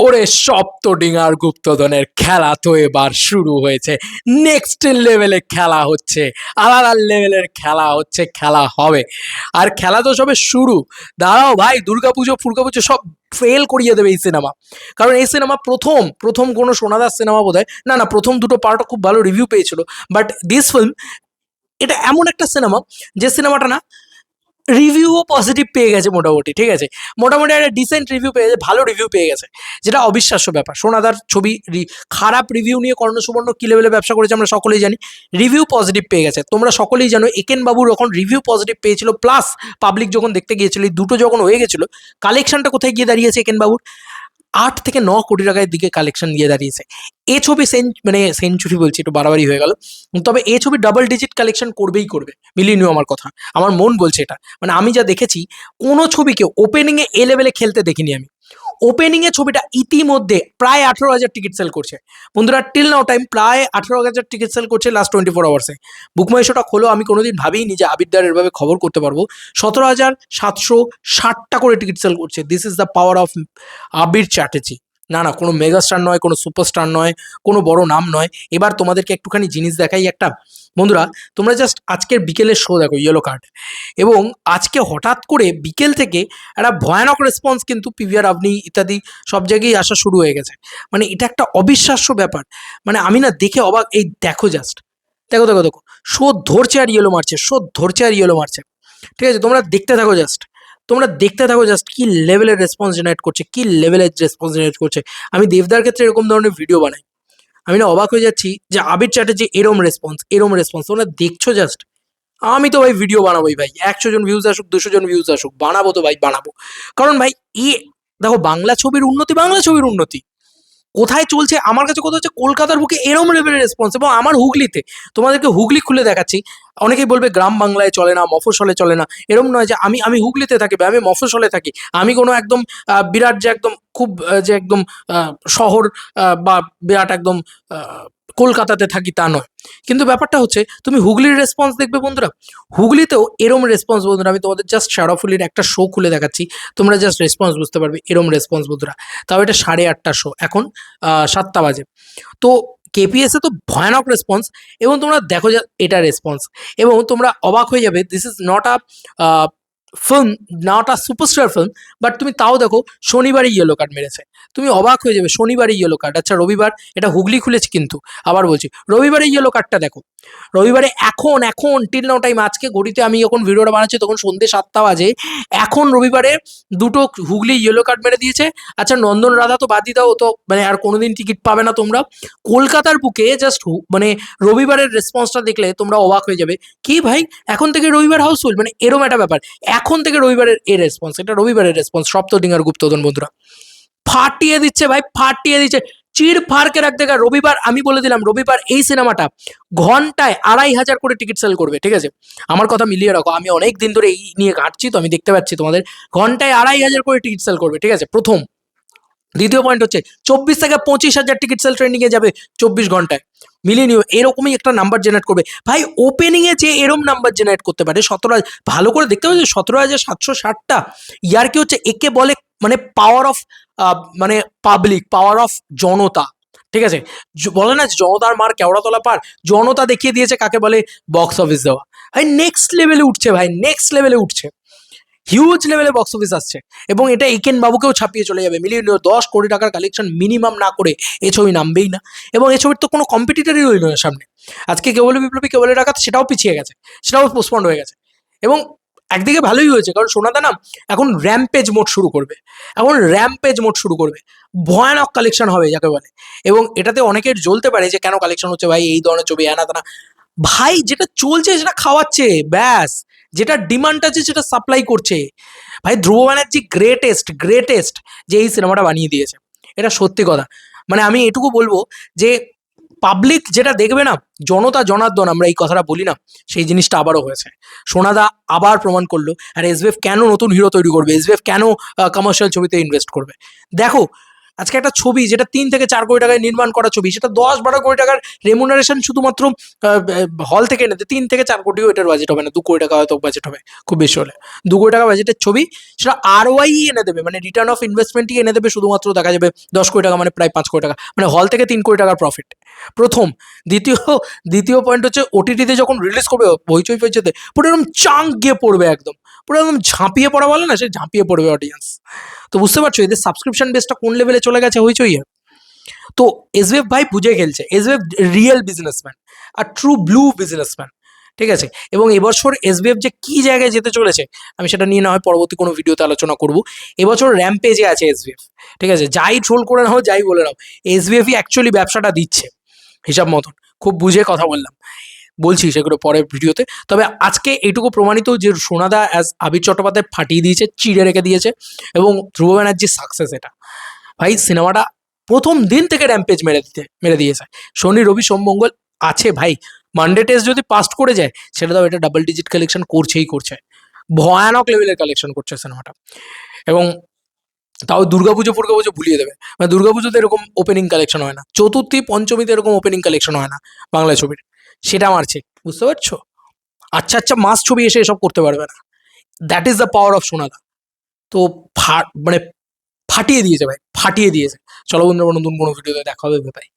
ওরে সপ্তডিঙার গুপ্তধনের খেলা তো এবার শুরু হয়েছে। নেক্সট লেভেলে খেলা হচ্ছে, আলাদা লেভেলের খেলা হচ্ছে, খেলা হবে। আর খেলা তো সবে শুরু। দাঁড়াও ভাই, দুর্গাপুজো ফুর্গাপুজো সব ফেল করিয়ে দেবে এই সিনেমা। কারণ এই সিনেমা প্রথম প্রথম কোনো সোনাদার সিনেমা বোধ হয়, না প্রথম দুটো পার্টও খুব ভালো রিভিউ পেয়েছিল, বাট দিস ফিল্ম এটা এমন একটা সিনেমা যে সিনেমাটা না রিভিউও পজিটিভ পেয়ে গেছে মোটামুটি, ঠিক আছে, মোটামুটি একটা ডিসেন্ট রিভিউ পেয়ে গেছে, ভালো রিভিউ পেয়ে গেছে, যেটা অবিশ্বাস্য ব্যাপার। সোনাদার ছবি খারাপ রিভিউ নিয়ে কর্ণসুবর্ণ কি লেভেলে ব্যবসা করেছে আমরা সকলেই জানি। রিভিউ পজিটিভ পেয়ে গেছে, তোমরা সকলেই জানো। একেন বাবুর যখন রিভিউ পজিটিভ পেয়েছিল প্লাস পাবলিক যখন দেখতে গিয়েছিল, এই দুটো যখন হয়ে গেছিল, কালেকশনটা কোথায় গিয়ে দাঁড়িয়েছে একেন বাবুর? 8 থেকে 9 কোটি টাকার দিকে কালেকশন গিয়ে দাঁড়িয়েছে। এ ছবি সেঞ্চুরি বলছি, একটু বাড়াবাড়ি হয়ে গেল, তবে এ ছবি ডাবল ডিজিট কালেকশন করবেই করবে, মিলিয়ে নিও আমার কথা, আমার মন বলছে এটা। মানে আমি যা দেখেছি, কোনো ছবিকে ওপেনিংয়ে এ লেভেলে খেলতে দেখিনি আমি। ওপেনিংয়ে ছবিটা ইতিমধ্যে প্রায় 18,000 টিকিট সেল করছে বন্ধুরা, টিল নাও টাইম প্রায় 18,000 টিকিট সেল করছে লাস্ট 24 আওয়ার্সে। বুকমাইশোটা খোলো, আমি কোনোদিন ভাবিনি যে আবিদ্দার এভাবে খবর করতে পারবো। 17,760টা করে টিকিট সেল করছে। This is the power of Abir Chatterjee. না কোনো মেগাস্টার নয়, কোনো সুপারস্টার নয়, কোনো বড় নাম নয়। এবার তোমাদেরকে একটুখানি জিনিস দেখাই একটা। বন্ধুরা, তোমরা জাস্ট আজকের বিকেলের শো দেখো, ইয়েলো কার্ড, এবং আজকে হঠাৎ করে বিকেল থেকে একটা ভয়ানক রেসপন্স কিন্তু পিভিআর, আপনি ইত্যাদি সব জায়গায় আসা শুরু হয়ে গেছে। মানে এটা একটা অবিশ্বাস্য ব্যাপার। মানে আমি না দেখে অবাক। এই দেখো জাস্ট, দেখো দেখো দেখো, শো ধরছে আর ইয়েলো মারছে, শো ধরছে আর ইয়েলো মারছে। ঠিক আছে, তোমরা দেখতে থাকো জাস্ট, তোমরা দেখতে থাকো জাস্ট কি লেভেলের রেসপন্স জেনারেট করছে, কি লেভেলের রেসপন্স জেনারেট করছে। আমি দেবদার ক্ষেত্রে এরকম ধরনের ভিডিও বানাই, আমি না অবাক হয়ে যাচ্ছি যে আবির চ্যাটার্জি এরম রেসপন্স, এরম রেসপন্স তোমরা দেখছো জাস্ট। আমি তো ভাই ভিডিও বানাবোই ভাই, 100 জন ভিউজ আসুক, 200 জন ভিউজ আসুক, বানাবো তো ভাই, বানাবো। কারণ ভাই ই দেখো, বাংলা ছবির উন্নতি, বাংলা ছবির উন্নতি কোথায় চলছে আমার কাছে কথা হচ্ছে কলকাতার বুকে এরম লেভেলের রেসপন্স, এবং আমার হুগলিতে, তোমাদেরকে হুগলি খুলে দেখাচ্ছি। অনেকেই বলবে গ্রাম বাংলায় চলে না, মফস্বলে চলে না, এরম নয় যে আমি আমি হুগলিতে থাকি বা আমি মফস্বলে থাকি, আমি কোনো একদম বিরাট যে একদম খুব যে একদম শহর বা বিরাট একদম কলকাতাতে থাকি তা নয়। কিন্তু ব্যাপারটা হচ্ছে তুমি হুগলির রেসপন্স দেখবে বন্ধুরা, হুগলিতেও এরম রেসপন্স বন্ধুরা। আমি তোমাদের জাস্ট শেরাফুলির একটা শো খুলে দেখাচ্ছি, তোমরা জাস্ট রেসপন্স বুঝতে পারবে, এরম রেসপন্স বন্ধুরা। তাও এটা 8:30 শো, এখন 7টা বাজে। তো কেপিএসে তো ভয়ানক রেসপন্স, এবং তোমরা দেখো যে এটা রেসপন্স, এবং তোমরা অবাক হয়ে যাবে। This is not a film, not a superstar film, but তুমি তাও দেখো শনিবারই ইয়েলো কার্ড মেরেছে, তুমি অবাক হয়ে যাবে। শনিবারই ইয়েলো কার্ড, আচ্ছা রবিবার, এটা হুগলি খুলেছি কিন্তু আবার বলছি, রবিবারে ইয়েলো কার্ডটা দেখো। রবিবারে এখন এখন টিল নাও টাইম, আজকে ঘড়িতে আমি যখন ভিডিওটা বানাচ্ছি তখন সন্ধ্যে 7টা বাজে, এখন রবিবারে দুটো হুগলি ইয়েলো কার্ড মেরে দিয়েছে। আচ্ছা নন্দন রাধা তো বাদই দাও, তো মানে আর কোনোদিন টিকিট পাবে না তোমরা। কলকাতার বুকে জাস্ট মানে রবিবারের রেসপন্সটা দেখলে তোমরা অবাক হয়ে যাবে। কি ভাই, এখন থেকে রবিবার হাউসফুল, মানে এরম একটা ব্যাপার। এখন থেকে রবিবারের এই রেসপন্স, এটা রবিবারের রেসপন্স। সপ্তডিঙার গুপ্তধন বন্ধুরা ফাটিয়ে দিচ্ছে ভাই, ফাটিয়ে দিচ্ছে, চির ফারকে রাখতে গা। রবিবার আমি বলে দিলাম, রবিবার এই সিনেমাটা ঘন্টায় 2,500 করে টিকিট সেল করবে, ঠিক আছে, আমার কথা মিলিয়ে রাখো। আমি অনেক দিন ধরে এই নিয়ে ঘাঁটছি, তো আমি দেখতে পাচ্ছি তোমাদের ঘন্টায় 2,500 করে টিকিট সেল করবে, ঠিক আছে, প্রথম। দ্বিতীয় পয়েন্ট হচ্ছে 24 থেকে 25,000 টিকিট সেল ট্রেন্ডিং এ যাবে 24 ঘন্টায়। মিলিয়ে নিও, এরকমই একটা নাম্বার জেনারেট করবে ভাই। ওপেনিং এ যে এরম নাম্বার জেনারেট করতে পারে 17, ভালো করে দেখতে পাচ্ছি 17,760টা। ইয়ার কি হচ্ছে, একে বলে মানে পাওয়ার অফ, মানে পাবলিক, পাওয়ার অফ জনতা, ঠিক আছে। বলে না জনতার মার কেওড়াতলা পার, জনতা দেখিয়ে দিয়েছে কাকে বলে বক্স অফিস দেওয়া। ভাই নেক্সট লেভেলে উঠছে, ভাই নেক্সট লেভেলে উঠছে, হিউজ লেভেলে বক্স অফিস আসছে, এবং এটা একেন বাবুকেও ছাপিয়ে চলে যাবে। মিলিয়ে 10 কোটি টাকার কালেকশন মিনিমাম না করে এ ছবি নামবেই না, এবং এ ছবির তো কোনো কম্পিটিটারই রইল না সামনে। আজকে কেবল বিপ্লবী কেবল ডাকাত সেটাও পিছিয়ে গেছে, সেটাও পোস্টপন্ড হয়ে গেছে। এবং একদিকে ভালোই হয়েছে, কারণ সোনাদা না এখন র্যাম্পেজ মোড শুরু করবে, এখন র্যাম্পেজ মোড শুরু করবে, ভয়ানক কালেকশন হবে যাকে বলে। এবং এটাতে অনেকের জ্বলতে পারে যে কেন কালেকশন হচ্ছে ভাই, এই ধরনের ছবি এনা তা না। ভাই যেটা চলছে সেটা খাওয়াচ্ছে ব্যাস, যেটা ডিমান্ড আছে সেটা সাপ্লাই করছে। ভাই ধ্রুব ব্যানার্জি গ্রেটেস্ট গ্রেটেস্ট যে এই সিনেমাটা বানিয়ে দিয়েছে, এটা সত্যি কথা। মানে আমি এটুকু বলবো যে পাবলিক যেটা দেখবে না, জনতা জনার্দন আমরা এই কথাটা বলি না, সেই জিনিসটা আবারও হয়েছে। সোনাদা আবার প্রমাণ করলো। আর এসবিএফ কেন নতুন হিরো তৈরি করবে, এসবিএফ কেন কমার্শিয়াল ছবিতে ইনভেস্ট করবে, দেখো আজকে একটা ছবি যেটা 3 থেকে 4 কোটি টাকায় নির্মাণ করা ছবি, সেটা 10-12 কোটি টাকার রেমুনারেশন শুধুমাত্র হল থেকে এনে দেয়। 3 থেকে 4 কোটিও এটার বাজেট হবে না, 2 কোটি টাকা হয়তো বাজেট হবে খুব বেশি হলে। 2 কোটি টাকা বাজেটের ছবি, সেটা আরওআই এনে দেবে, মানে রিটার্ন অফ ইনভেস্টমেন্টই এনে দেবে, শুধুমাত্র দেখা যাবে 10 কোটি টাকা, মানে প্রায় 5 কোটি টাকা, মানে হল থেকে 3 কোটি টাকার প্রফিট প্রথম। দ্বিতীয় দ্বিতীয় পয়েন্ট হচ্ছে ওটিটিতে যখন রিলিজ করবে হইচই ফইচইতে পুরো এরকম চাঙ্ক গিয়ে পড়বে, একদম পুরো একদম ঝাঁপিয়ে পড়া বলে না, সে ঝাঁপিয়ে পড়বে অডিয়েন্স। তো বুঝতে পারছো এদের সাবস্ক্রিপশন বেসটা কোন লেভেলে চলে গেছে হইচই। তো এসবিএফ ভাই বুঝে খেলছে, এসবিএফ রিয়েল বিজনেসম্যান আর ট্রু ব্লু বিজনেসম্যান, ঠিক আছে। এবং এবছর এসবিএফ যে কি জায়গায় যেতে চলেছে আমি সেটা নিয়ে না হয় পরবর্তী কোনো ভিডিওতে আলোচনা করব। এবছর র্যাম্পেজে আছে এসবিএফ, ঠিক আছে। যাই ট্রোল করে নাও, যাই বলে নাও, এসবিএফই অ্যাকচুয়ালি ব্যবসাটা দিচ্ছে হিসাব মতন। খুব বুঝে কথা বললাম, বলছি সেগুলো পরের ভিডিওতে। তবে আজকে এইটুকু প্রমাণিত যে সোনাদা অ্যাজ আবির চট্টোপাধ্যায় ফাটিয়ে দিয়েছে, চিড়ে রেখে দিয়েছে, এবং ধ্রুব ব্যানার্জির সাকসেস এটা। ভাই সিনেমাটা প্রথম দিন থেকে র্যাম্পেজ মেরে দিয়েছে। শনি রবি সোম মঙ্গল আছে ভাই, মানডে টেস্ট যদি পাস্ট করে যায় সেটা তো এটা ডাবল ডিজিট কালেকশন করছেই করছে, ভয়ানক লেভেলের কালেকশন করছে সিনেমাটা। এবং তাও দুর্গাপুজো ফুর্গাপুজো ভুলিয়ে দেবে, মানে দুর্গাপুজোতে এরকম ওপেনিং কালেকশন হয় না, চতুর্থী পঞ্চমীতে এরকম ওপেনিং কালেকশন হয় না বাংলা ছবির, সেটা মারছে, বুঝতে পারছো। আচ্ছা আচ্ছা মাস ছবি এসে এসব করতে পারবে না, that is the power of Sonada. তো মানে ফাটিয়ে দিয়েছে ভাই, ফাটিয়ে দিয়েছে। চলো বন্ধুরা, নতুন কোনো ভিডিওতে দেখা হবে ভাই।